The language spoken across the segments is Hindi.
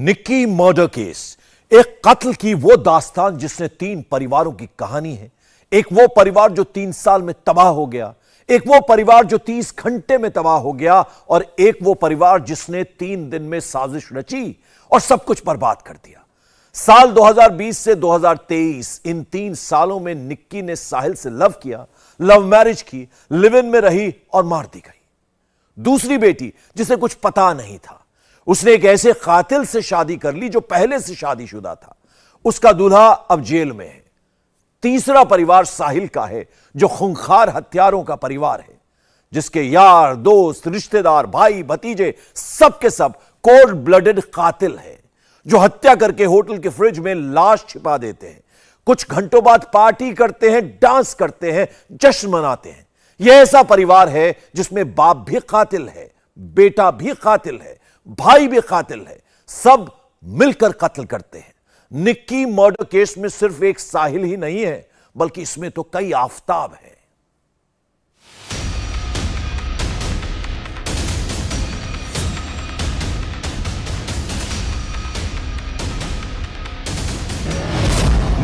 निक्की मर्डर केस, एक कत्ल की वो दास्तान जिसने 3 परिवारों की कहानी है। एक वो परिवार जो 3 साल में तबाह हो गया, एक वो परिवार जो 30 घंटे में तबाह हो गया, और एक वो परिवार जिसने 3 दिन में साजिश रची और सब कुछ बर्बाद कर दिया। साल 2020 से 2023 इन 3 सालों में निक्की ने साहिल से लव किया, लव मैरिज की, लिव इन में रही और मार दी गई। दूसरी बेटी जिसे कुछ पता नहीं था, उसने एक ऐसे कातिल से शादी कर ली जो पहले से शादीशुदा था। उसका दूल्हा अब जेल में है। तीसरा परिवार साहिल का है जो खूंखार हत्यारों का परिवार है, जिसके यार दोस्त रिश्तेदार भाई भतीजे सब के सब कोल्ड ब्लडेड कातिल है, जो हत्या करके होटल के फ्रिज में लाश छिपा देते हैं, कुछ घंटों बाद पार्टी करते हैं, डांस करते हैं, जश्न मनाते हैं। यह ऐसा परिवार है जिसमें बाप भी कातिल है, बेटा भी कातिल है, भाई भी कातिल है, सब मिलकर कत्ल करते हैं। निक्की मर्डर केस में सिर्फ एक साहिल ही नहीं है, बल्कि इसमें तो कई आफताब हैं।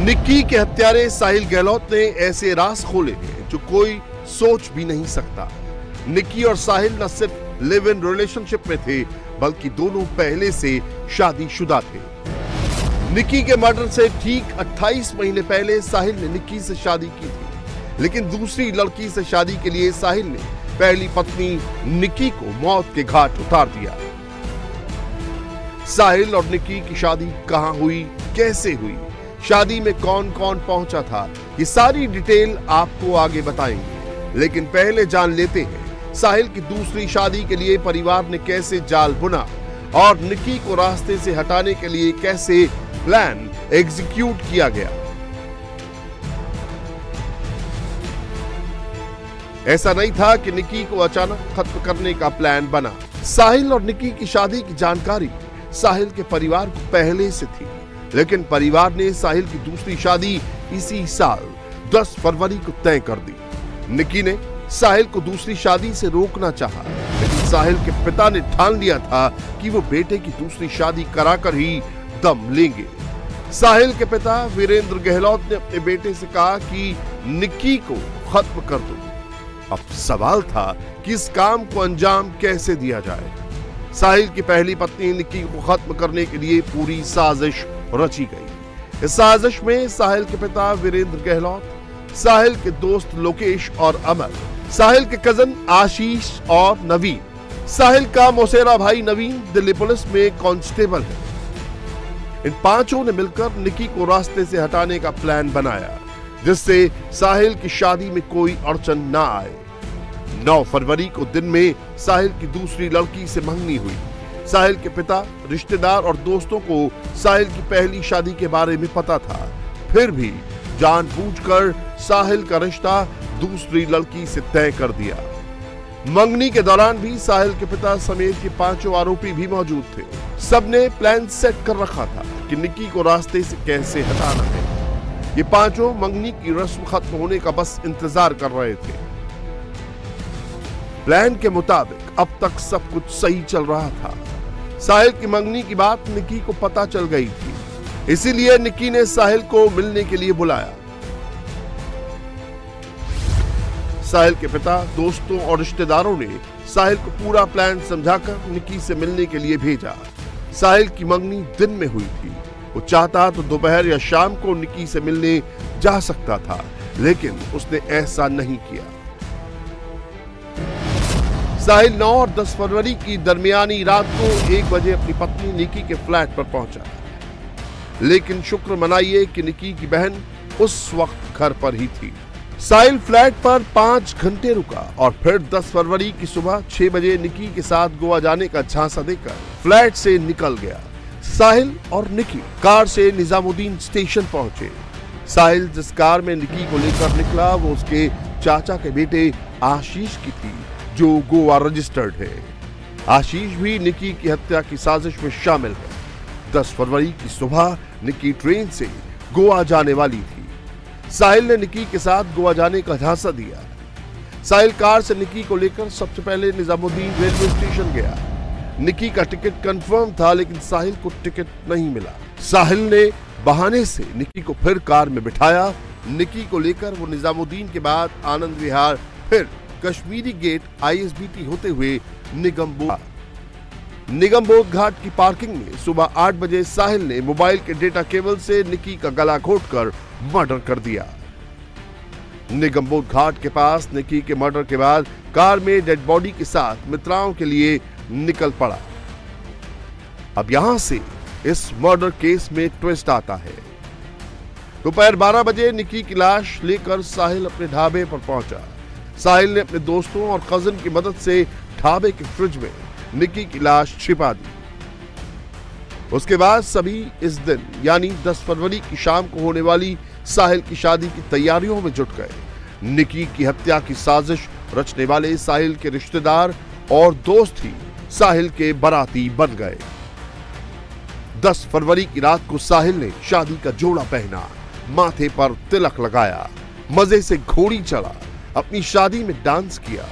निक्की के हत्यारे साहिल गहलोत ने ऐसे राज खोले हैं जो कोई सोच भी नहीं सकता। निक्की और साहिल न सिर्फ लिव इन रिलेशनशिप में थे, बल्कि दोनों पहले से शादीशुदा थे। निक्की के मर्डर से ठीक 28 महीने पहले साहिल ने निक्की से शादी की थी, लेकिन दूसरी लड़की से शादी के लिए साहिल ने पहली पत्नी निक्की को मौत के घाट उतार दिया। साहिल और निक्की की शादी कहां हुई, कैसे हुई, शादी में कौन कौन पहुंचा था, ये सारी डिटेल आपको आगे बताएंगे। लेकिन पहले जान लेते हैं साहिल की दूसरी शादी के लिए परिवार ने कैसे जाल बुना और निक्की को रास्ते से हटाने के लिए कैसे प्लान एग्जीक्यूट किया गया। ऐसा नहीं था कि निक्की को अचानक खत्म करने का प्लान बना। साहिल और निक्की की शादी की जानकारी साहिल के परिवार को पहले से थी, लेकिन परिवार ने साहिल की दूसरी शादी इसी साल 10 फरवरी को तय कर दी। निक्की ने साहिल को दूसरी शादी से रोकना चाहा, लेकिन साहिल के पिता ने ठान लिया था कि वो बेटे की दूसरी शादी कराकर ही दम लेंगे। साहिल के पिता वीरेंद्र गहलोत ने अपने बेटे से कहा कि निक्की को खत्म कर दो। अब सवाल था कि इस काम को अंजाम कैसे दिया जाए। साहिल की पहली पत्नी निक्की को खत्म करने के लिए पूरी साजिश रची गई। इस साजिश में साहिल के पिता वीरेंद्र गहलोत, साहिल के दोस्त लोकेश और अमर, साहिल के कजन आशीष और नवीन, साहिल का मौसेरा भाई नवीन दिल्ली पुलिस में कांस्टेबल है। इन पांचों ने मिलकर निक्की को रास्ते से हटाने का प्लान बनाया, जिससे साहिल की शादी में कोई अड़चन ना आए। 9 फरवरी को दिन में साहिल की दूसरी लड़की से मंगनी हुई। साहिल के पिता, रिश्तेदार और दोस्तों को साहिल की पहली शादी के बारे में पता था, फिर भी जानबूझकर साहिल का रिश्ता दूसरी लड़की से तय कर दिया। मंगनी के दौरान भी साहिल के पिता समेत ये पांचों आरोपी भी मौजूद थे। सबने प्लान सेट कर रखा था कि निक्की को रास्ते से कैसे हटाना है। ये पांचों मंगनी की रस्म खत्म होने का बस इंतजार कर रहे थे। प्लान के मुताबिक अब तक सब कुछ सही चल रहा था। साहिल की मंगनी की बात निक्की को पता चल गई थी, इसीलिए निक्की ने साहिल को मिलने के लिए बुलाया। साहिल के पिता, दोस्तों और रिश्तेदारों ने साहिल को पूरा प्लान समझाकर निक्की से मिलने के लिए भेजा। साहिल की मंगनी दिन में हुई थी। वो चाहता तो दोपहर या शाम को निक्की से मिलने जा सकता था, लेकिन उसने ऐसा नहीं किया। साहिल 9 और 10 फरवरी की दरमियानी रात को 1 बजे अपनी पत्नी निक्की के फ्लैट पर पहुंचा, लेकिन शुक्र मनाइए कि निक्की की बहन उस वक्त घर पर ही थी। साहिल फ्लैट पर 5 घंटे रुका और फिर 10 फरवरी की सुबह 6 बजे निक्की के साथ गोवा जाने का झांसा देकर फ्लैट से निकल गया। साहिल और निक्की कार से निजामुद्दीन स्टेशन पहुंचे। साहिल जिस कार में निक्की को लेकर निकला वो उसके चाचा के बेटे आशीष की थी, जो गोवा रजिस्टर्ड है। आशीष भी निक्की की हत्या की साजिश में शामिल है। 10 फरवरी की सुबह निक्की ट्रेन से गोवा जाने वाली थी। साहिल ने निक्की के साथ गोवा जाने का झांसा दिया। साहिल कार से निक्की को लेकर सबसे पहले निजामुद्दीन रेलवे स्टेशन गया। निकी का टिकट कंफर्म था, लेकिन साहिल को टिकट नहीं मिला। साहिल ने बहाने से निकी को फिर कार में बिठाया। निकी को लेकर वो निजामुद्दीन के बाद आनंद विहार, फिर कश्मीरी गेट आईएसबीटी होते हुए निगमबोध घाट की पार्किंग में सुबह 8 बजे साहिल ने मोबाइल के डेटा केबल से निकी का गला घोटकर मर्डर कर दिया। निगमबोध घाट के पास निकी के मर्डर के बाद कार में डेड बॉडी के साथ मित्राओं के लिए निकल पड़ा। अब यहां से इस मर्डर केस में ट्विस्ट आता है। दोपहर 12 बजे निकी की लाश लेकर साहिल अपने ढाबे पर पहुंचा। साहिल ने अपने दोस्तों और कजिन की मदद से ढाबे के फ्रिज में निकी की लाश छिपा दी। उसके बाद सभी इस दिन यानी 10 फरवरी की शाम को होने वाली साहिल की शादी की तैयारियों में जुट गए। निकी की हत्या की साजिश रचने वाले साहिल के रिश्तेदार और दोस्त ही साहिल के बाराती बन गए। 10 फरवरी की रात को साहिल ने शादी का जोड़ा पहना, माथे पर तिलक लगाया, मजे से घोड़ी चढ़ा, अपनी शादी में डांस किया,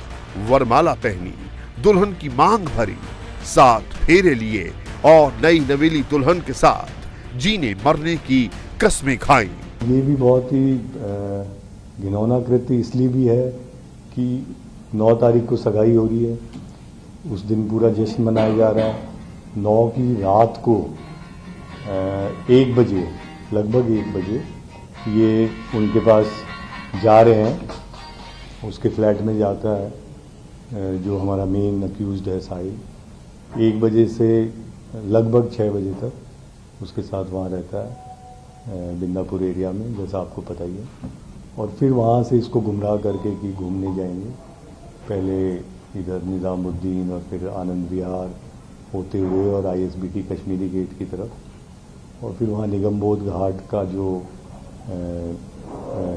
वरमाला पहनी, दुल्हन की मांग भरी, 7 फेरे लिए और नई नवेली दुल्हन के साथ जीने मरने की कस्में खाई। ये भी बहुत ही घिनौना कृत्य इसलिए भी है कि 9 तारीख को सगाई हो रही है, उस दिन पूरा जश्न मनाया जा रहा है। 9 की रात को 1 बजे, लगभग 1 बजे ये उनके पास जा रहे हैं। उसके फ्लैट में जाता है जो हमारा मेन अक्यूज्ड है साहिल। 1 बजे से लगभग 6 बजे तक उसके साथ वहाँ रहता है बिंदापुर एरिया में, जैसा आपको पता ही है। और फिर वहाँ से इसको गुमराह करके कि घूमने जाएंगे, पहले इधर निजामुद्दीन और फिर आनंद विहार होते हुए और आईएसबीटी कश्मीरी गेट की तरफ, और फिर वहाँ निगमबोध घाट का जो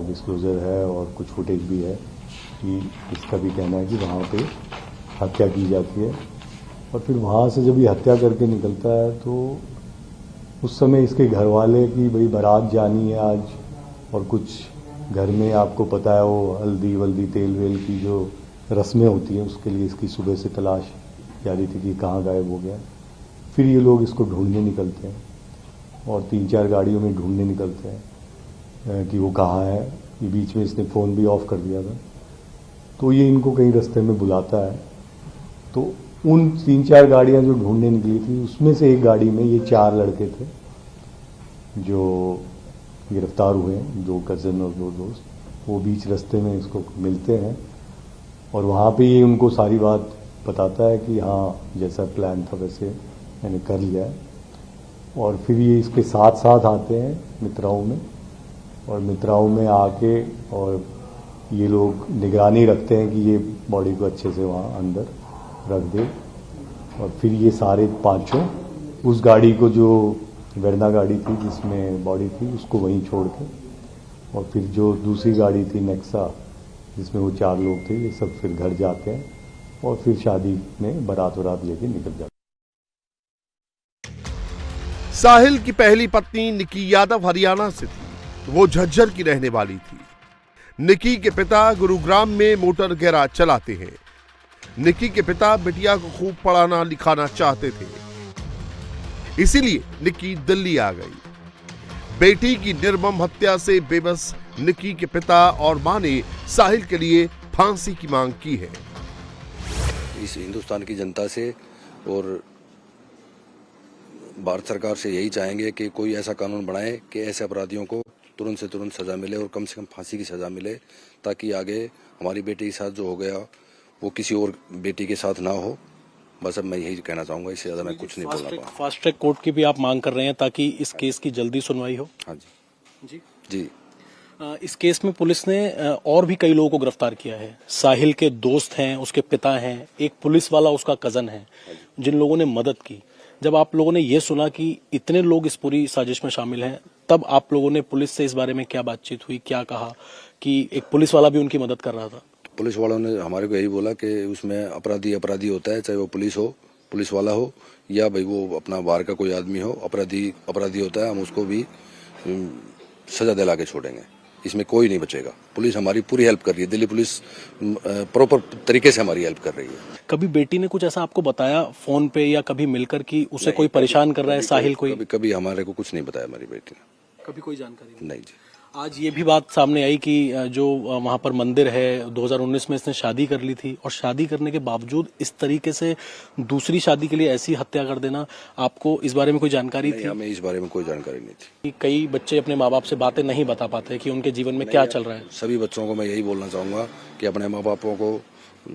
डिस्क्लोजर है और कुछ फुटेज भी है कि इसका भी कहना है कि वहाँ पे हत्या की जाती है। और फिर वहाँ से जब ये हत्या करके निकलता है तो उस समय इसके घर वाले की भाई बारात जानी है आज, और कुछ घर में आपको पता है वो हल्दी वल्दी तेल वेल की जो रस्में होती हैं, उसके लिए इसकी सुबह से तलाश जारी थी कि कहाँ गायब हो गया। फिर ये लोग इसको ढूंढने निकलते हैं और 3-4 गाड़ियों में ढूंढने निकलते हैं कि वो कहाँ है। ये बीच में इसने फ़ोन भी ऑफ कर दिया था, तो ये इनको कहीं रास्ते में बुलाता है। तो उन 3-4 गाड़ियाँ जो ढूंढने निकली थी उसमें से एक गाड़ी में ये 4 लड़के थे जो गिरफ्तार हुए हैं, 2 कज़न और 2 दोस्त। वो बीच रास्ते में इसको मिलते हैं और वहाँ पे ये उनको सारी बात बताता है कि हाँ जैसा प्लान था वैसे मैंने कर लिया है। और फिर ये इसके साथ साथ आते हैं मित्राओं में, और मित्राओं में आके और ये लोग निगरानी रखते हैं कि ये बॉडी को अच्छे से वहाँ अंदर रख दे। और फिर ये सारे पांचों उस गाड़ी को, जो वेरना गाड़ी थी जिसमें बॉडी थी, उसको वहीं छोड़ के, और फिर जो दूसरी गाड़ी थी नेक्सा जिसमें वो 4 लोग थे, ये सब फिर घर जाते हैं और फिर शादी में बारात वरात लेके निकल जाते हैं। साहिल की पहली पत्नी निकी यादव हरियाणा से थी, वो झज्जर की रहने वाली थी। निकी के पिता गुरुग्राम में मोटर गैराज चलाते हैं। निकी के पिता बिटिया को खूब पढ़ाना लिखाना चाहते थे, इसीलिए निकी दिल्ली आ गई। बेटी की निर्मम हत्या से बेबस निकी के पिता और मां ने साहिल के लिए फांसी की मांग की है। इस हिंदुस्तान की जनता से और भारत सरकार से यही चाहेंगे कि कोई ऐसा कानून बनाए कि ऐसे अपराधियों को तुरंत से तुरंत सजा मिले और कम से कम फांसी की सजा मिले, ताकि आगे हमारी बेटी के साथ जो हो गया वो किसी और बेटी के साथ ना हो। बस अब मैं यही कहना चाहूंगा, इससे ज्यादा मैं कुछ नहीं बोलना पाऊंगा। फास्ट ट्रैक कोर्ट की भी आप मांग कर रहे हैं ताकि इस केस की जल्दी सुनवाई हो? हाँ जी जी जी। इस केस में पुलिस ने और भी कई लोगों को गिरफ्तार किया है। साहिल के दोस्त हैं, उसके पिता हैं, एक पुलिस वाला उसका कजन है, जिन लोगों ने मदद की। जब आप लोगों ने ये सुना कि इतने लोग इस पूरी साजिश में शामिल हैं, तब आप लोगों ने पुलिस से इस बारे में क्या बातचीत हुई, क्या कहा कि एक पुलिस वाला भी उनकी मदद कर रहा था? पुलिस वालों ने हमारे को यही बोला कि उसमें अपराधी होता है, चाहे वो पुलिस वाला हो या भाई वो अपना बाहर का कोई आदमी हो, अपराधी होता है, हम उसको भी सजा दिला के छोड़ेंगे। इसमें कोई नहीं बचेगा। पुलिस हमारी पूरी हेल्प कर रही है, दिल्ली पुलिस प्रॉपर तरीके से हमारी हेल्प कर रही है। कभी बेटी ने कुछ ऐसा आपको बताया फोन पे या कभी मिलकर कि उसे कोई परेशान कर रहा है साहिल कोई? कभी हमारे को कुछ नहीं बताया हमारी बेटी ने। कभी कोई जानकारी नहीं जी। आज ये भी बात सामने आई कि जो वहां पर मंदिर है 2019 में इसने शादी कर ली थी और शादी करने के बावजूद इस तरीके से दूसरी शादी के लिए ऐसी हत्या कर देना, आपको इस बारे में कोई जानकारी थी? हमें इस बारे में कोई जानकारी नहीं थी। कि कई बच्चे अपने माँ बाप से बातें नहीं बता पाते कि उनके जीवन में क्या चल रहा है। सभी बच्चों को मैं यही बोलना चाहूंगा कि अपने माँ बापों को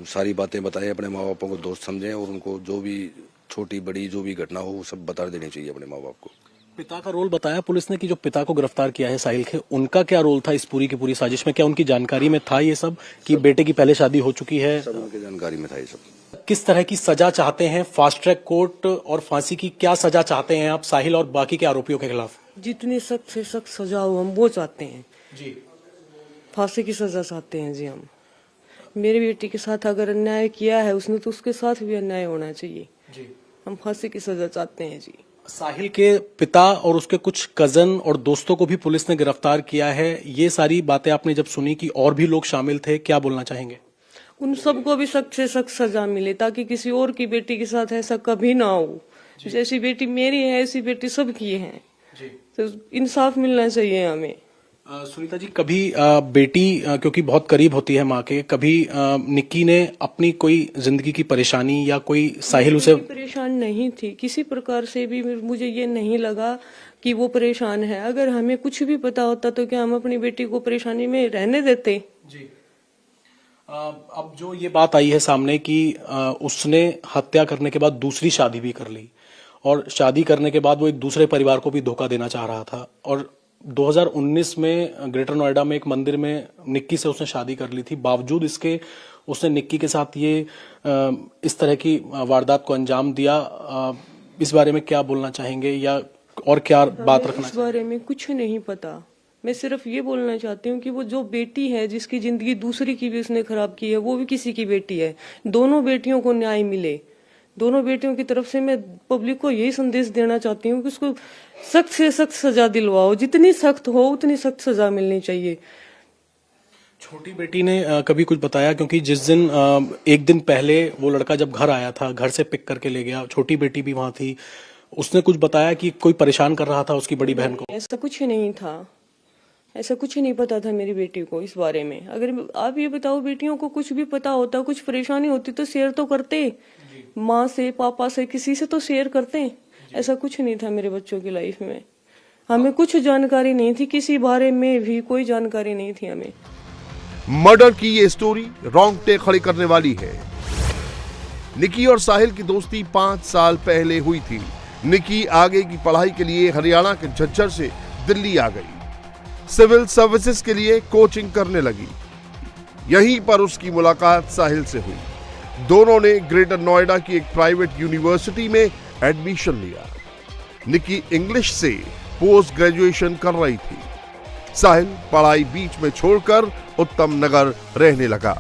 सारी बातें बताएं, अपने माँ बापों को दोस्त समझें और उनको जो भी छोटी बड़ी जो भी घटना हो वो सब बता देनी चाहिए अपने माँ बाप को। पिता का रोल बताया पुलिस ने कि जो पिता को गिरफ्तार किया है साहिल के, उनका क्या रोल था इस पूरी की पूरी साजिश में? क्या उनकी जानकारी में था ये सब कि बेटे की पहले शादी हो चुकी है? सब उनकी जानकारी में था ये सब। किस तरह की सजा चाहते हैं? फास्ट ट्रैक कोर्ट और फांसी की क्या सजा चाहते हैं आप साहिल और बाकी के आरोपियों के खिलाफ? जितनी सख्त से सख्त सजा हो हम वो चाहते हैं जी। फांसी की सजा चाहते हैं जी हम। मेरी बेटी के साथ अगर अन्याय किया है उसने तो उसके साथ भी अन्याय होना चाहिए जी। हम फांसी की सजा चाहते हैं जी। साहिल के पिता और उसके कुछ कजन और दोस्तों को भी पुलिस ने गिरफ्तार किया है। ये सारी बातें आपने जब सुनी कि और भी लोग शामिल थे, क्या बोलना चाहेंगे? उन सबको भी सख्त से सख्त सजा मिले ताकि किसी और की बेटी के साथ ऐसा कभी ना हो। जैसी बेटी मेरी है ऐसी बेटी सबकी है, तो इंसाफ मिलना चाहिए हमें। सुनीता जी, कभी बेटी क्योंकि बहुत करीब होती है माँ के, कभी निक्की ने अपनी कोई जिंदगी की परेशानी या कोई साहिल उसे परेशान नहीं थी किसी प्रकार से भी। मुझे ये नहीं लगा कि वो परेशान है। अगर हमें कुछ भी पता होता तो क्या हम अपनी बेटी को परेशानी में रहने देते? जी। अब जो ये बात आई है सामने कि उसने हत्या करने के बाद दूसरी शादी भी कर ली और शादी करने के बाद वो एक दूसरे परिवार को भी धोखा देना चाह रहा था और 2019 में ग्रेटर नोएडा में एक मंदिर में निक्की से उसने शादी कर ली थी। बावजूद इसके उसने निक्की के साथ ये इस तरह की वारदात को अंजाम दिया। इस बारे में क्या बोलना चाहेंगे या और क्या बात रखना? इस बारे में कुछ नहीं पता। मैं सिर्फ ये बोलना चाहती हूँ कि वो जो बेटी है जिसकी जिंदगी दूसरी की भी उसने खराब की है वो भी किसी की बेटी है। दोनों बेटियों को न्याय मिले। दोनों बेटियों की तरफ से मैं पब्लिक को यही संदेश देना चाहती हूँ कि उसको सख्त से सख्त सजा दिलवाओ। जितनी सख्त हो उतनी सख्त सजा मिलनी चाहिए। छोटी बेटी ने कभी कुछ बताया? क्योंकि जिस दिन एक दिन पहले वो लड़का जब घर आया था, घर से पिक करके ले गया, छोटी बेटी भी वहां थी, उसने कुछ बताया कि कोई परेशान कर रहा था उसकी बड़ी बहन को? ऐसा कुछ नहीं था। ऐसा कुछ नहीं पता था मेरी बेटी को इस बारे में। अगर आप ये बताओ बेटियों को कुछ भी पता होता, कुछ परेशानी होती तो शेयर तो करते, माँ से पापा से किसी से तो शेयर करते। ऐसा कुछ नहीं था मेरे बच्चों की लाइफ में। हमें कुछ जानकारी नहीं थी, किसी बारे में भी कोई जानकारी नहीं थी हमें। मर्डर की ये स्टोरी रोंगटे खड़े करने वाली है। निकी और साहिल की दोस्ती 5 साल पहले हुई थी। निकी आगे की पढ़ाई के लिए हरियाणा के झज्जर से दिल्ली आ गई। सिविल सर्विसेज के लिए कोचिंग करने लगी। यहीं पर उसकी मुलाकात साहिल से हुई। दोनों ने ग्रेटर नोएडा की एक प्राइवेट यूनिवर्सिटी में एडमिशन लिया। निकी इंग्लिश से पोस्ट ग्रेजुएशन कर रही थी। साहिल पढ़ाई बीच में छोड़कर उत्तम नगर रहने लगा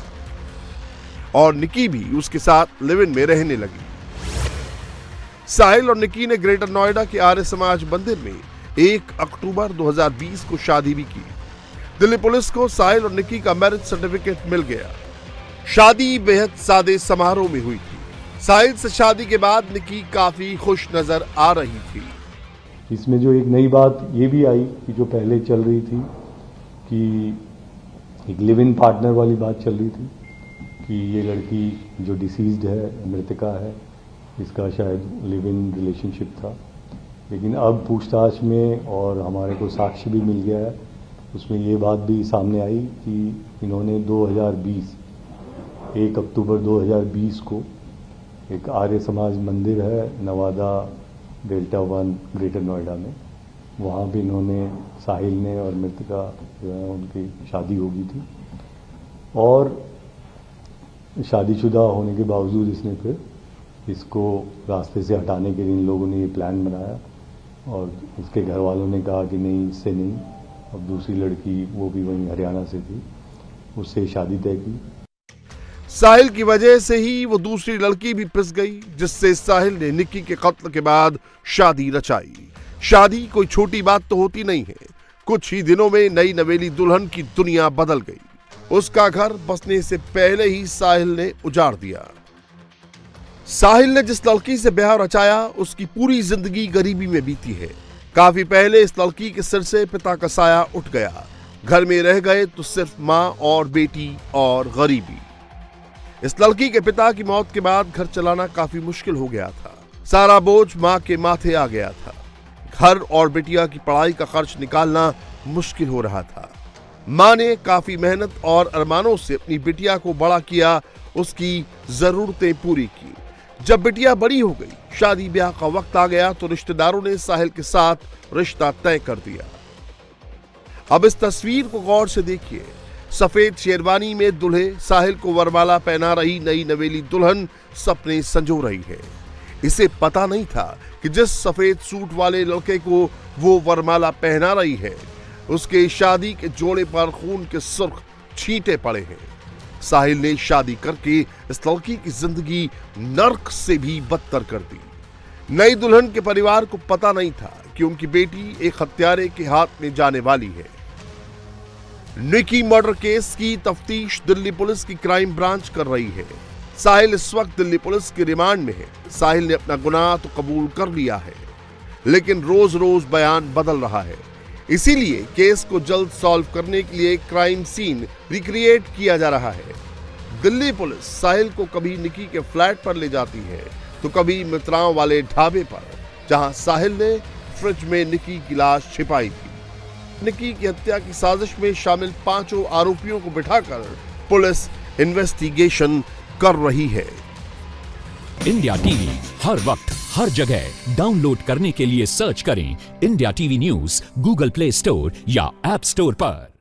और निकी भी उसके साथ लिव इन में रहने लगी। साहिल और निकी ने ग्रेटर नोएडा के आर्य समाज मंदिर में 1 अक्टूबर 2020 को शादी भी की। दिल्ली पुलिस को साहिल और निकी का मैरिज सर्टिफिकेट मिल गया। शादी बेहद सादे समारोह में हुई थी। साहिल से शादी के बाद निकी काफी खुश नजर आ रही थी। इसमें जो एक नई बात ये भी आई कि जो पहले चल रही थी कि एक लिव इन पार्टनर वाली बात चल रही थी कि ये लड़की जो डिसीज्ड है, मृतका है, इसका शायद लिव इन रिलेशनशिप था। लेकिन अब पूछताछ में और हमारे को साक्ष्य भी मिल गया है, उसमें ये बात भी सामने आई कि इन्होंने 1 अक्टूबर 2020 को एक आर्य समाज मंदिर है नवादा डेल्टा 1 ग्रेटर नोएडा में, वहाँ भी इन्होंने, साहिल ने और मृतका जो है उनकी शादी हो गई थी। और शादीशुदा होने के बावजूद इसने फिर इसको रास्ते से हटाने के लिए इन लोगों ने ये प्लान बनाया और उसके घर वालों ने कहा कि नहीं, इससे नहीं। अब दूसरी लड़की, वो भी वहीं हरियाणा से थी, उससे शादी तय की। साहिल की वजह से ही वो दूसरी लड़की भी पिस गई, जिससे साहिल ने निकी के कत्ल के बाद शादी रचाई। शादी कोई छोटी बात तो होती नहीं है। कुछ ही दिनों में नई नवेली दुल्हन की दुनिया बदल गई। उसका घर बसने से पहले ही साहिल ने उजाड़ दिया। साहिल ने जिस लड़की से ब्याह रचाया उसकी पूरी जिंदगी गरीबी में बीती है। काफी पहले इस लड़की के सिर से पिता का साया उठ गया। घर में रह गए तो सिर्फ माँ और बेटी और गरीबी। इस लड़की के पिता की मौत के बाद घर चलाना काफी मुश्किल हो गया था। सारा बोझ माँ के माथे आ गया था। घर और बिटिया की पढ़ाई का खर्च निकालना मुश्किल हो रहा था। माँ ने काफी मेहनत और अरमानों से अपनी बिटिया को बड़ा किया, उसकी जरूरतें पूरी की। जब बिटिया बड़ी हो गई, शादी ब्याह का वक्त आ गया तो रिश्तेदारों ने साहिल के साथ रिश्ता तय कर दिया। अब इस तस्वीर को गौर से देखिए। सफेद शेरवानी में दूल्हे साहिल को वरमाला पहना रही नई नवेली दुल्हन सपने संजो रही है। इसे पता नहीं था कि जिस सफेद सूट वाले लड़के को वो वरमाला पहना रही है, उसके शादी के जोड़े पर खून के सुर्ख छींटे पड़े हैं। साहिल ने शादी करके इस लड़की की जिंदगी नर्क से भी बदतर कर दी। नई दुल्हन के परिवार को पता नहीं था कि उनकी बेटी एक हत्यारे के हाथ में जाने वाली है। निकी मर्डर केस की तफ्तीश दिल्ली पुलिस की क्राइम ब्रांच कर रही है। साहिल इस वक्त दिल्ली पुलिस के रिमांड में है। साहिल ने अपना गुनाह तो कबूल कर लिया है, लेकिन रोज रोज बयान बदल रहा है। इसीलिए केस को जल्द सॉल्व करने के लिए क्राइम सीन रिक्रिएट किया जा रहा है। दिल्ली पुलिस साहिल को कभी निकी के फ्लैट पर ले जाती है तो कभी मित्राओं वाले ढाबे पर, जहां साहिल ने फ्रिज में निकी की लाश छिपाई थी। निकी की हत्या की साजिश में शामिल 5 आरोपियों को बिठाकर पुलिस इन्वेस्टिगेशन कर रही है। इंडिया टीवी हर वक्त हर जगह डाउनलोड करने के लिए सर्च करें India TV news Google play store या ऐप स्टोर पर।